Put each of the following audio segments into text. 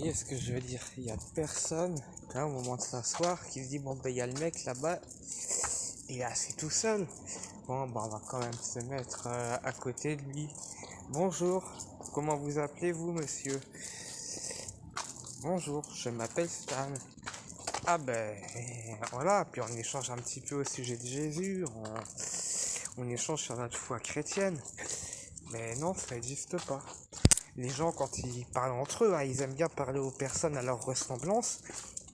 voyez ce que je veux dire? Il y a personne, là, au moment de s'asseoir, qui se dit bon ben il y a le mec là-bas, il est assis tout seul. Bon ben on va quand même se mettre à côté de lui. Bonjour, comment vous appelez-vous monsieur? Bonjour, je m'appelle Stan. Ah ben voilà, puis on échange un petit peu au sujet de Jésus, on échange sur notre foi chrétienne. Mais non, ça n'existe pas. Les gens, quand ils parlent entre eux, ils aiment bien parler aux personnes à leur ressemblance.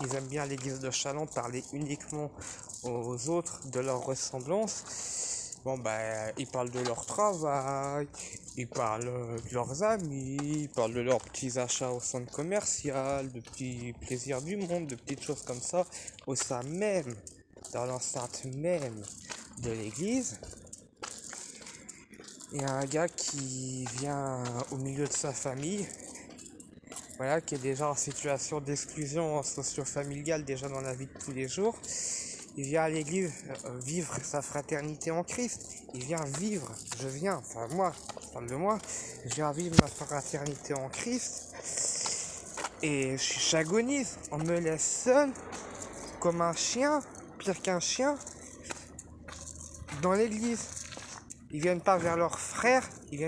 Ils aiment bien à l'église de Challans parler uniquement aux autres de leur ressemblance. Bon ben, ils parlent de leur travail, ils parlent de leurs amis, ils parlent de leurs petits achats au centre commercial, de petits plaisirs du monde, de petites choses comme ça, au sein même, dans l'enceinte même de l'église. Il y a un gars qui vient au milieu de sa famille, voilà, qui est déjà en situation d'exclusion socio-familiale déjà dans la vie de tous les jours. Il vient à l'église vivre sa fraternité en Christ. Il vient vivre, moi, je parle de moi, je viens vivre ma fraternité en Christ. Et j'agonise, on me laisse seul, comme un chien, pire qu'un chien, dans l'église. Ils viennent pas vers leurs frères, ils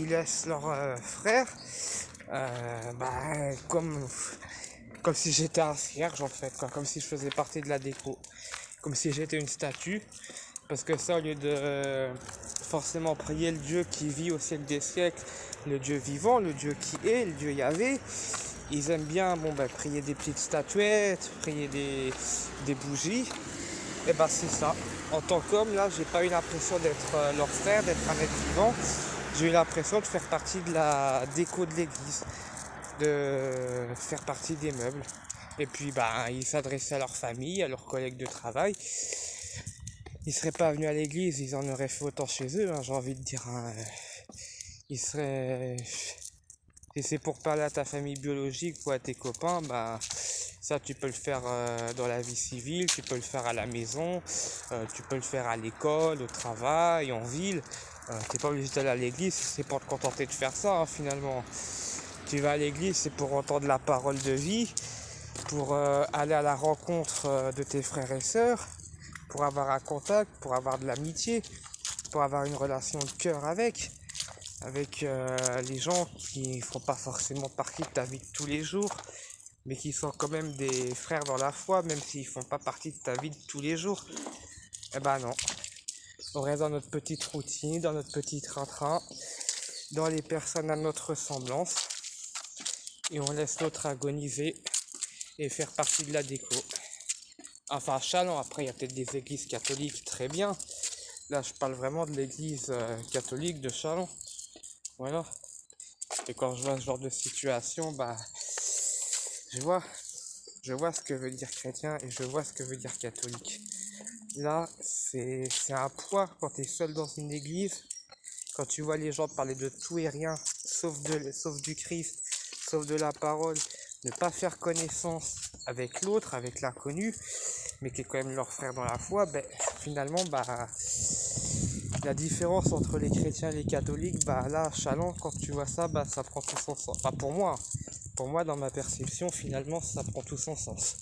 laissent leurs frères comme si j'étais un cierge en fait, quoi. Comme si je faisais partie de la déco, comme si j'étais une statue, parce que ça, au lieu de forcément prier le Dieu qui vit au siècle des siècles, le Dieu vivant, le Dieu qui est, le Dieu Yahvé, ils aiment bien prier des petites statuettes, prier des bougies. Et c'est ça. En tant qu'homme, là, j'ai pas eu l'impression d'être leur frère, d'être un être vivant. J'ai eu l'impression de faire partie de la déco de l'église, de faire partie des meubles. Et puis, ils s'adressaient à leur famille, à leurs collègues de travail. Ils seraient pas venus à l'église, ils en auraient fait autant chez eux, j'ai envie de dire. Ils seraient... Si c'est pour parler à ta famille biologique ou à tes copains, ça tu peux le faire dans la vie civile, tu peux le faire à la maison, tu peux le faire à l'école, au travail, en ville. T'es pas obligé d'aller à l'église, c'est pour te contenter de faire ça finalement. Tu vas à l'église, c'est pour entendre la parole de vie, pour aller à la rencontre de tes frères et sœurs, pour avoir un contact, pour avoir de l'amitié, pour avoir une relation de cœur avec les gens qui font pas forcément partie de ta vie de tous les jours, mais qui sont quand même des frères dans la foi, même s'ils font pas partie de ta vie de tous les jours. Non. On reste dans notre petite routine, dans notre petit train-train, dans les personnes à notre ressemblance, et on laisse l'autre agoniser et faire partie de la déco. Enfin, à Challans, après, il y a peut-être des églises catholiques très bien. Là, je parle vraiment de l'église catholique de Challans. Voilà. Et quand je vois ce genre de situation, je vois ce que veut dire chrétien et je vois ce que veut dire catholique. Là, c'est un poids quand tu es seul dans une église, quand tu vois les gens parler de tout et rien, sauf du Christ, sauf de la parole, ne pas faire connaissance avec l'autre, avec l'inconnu, mais qui est quand même leur frère dans la foi, finalement, la différence entre les chrétiens et les catholiques, là, à Challans, quand tu vois ça, ça prend tout son sens. Enfin, pour moi, dans ma perception, finalement, ça prend tout son sens.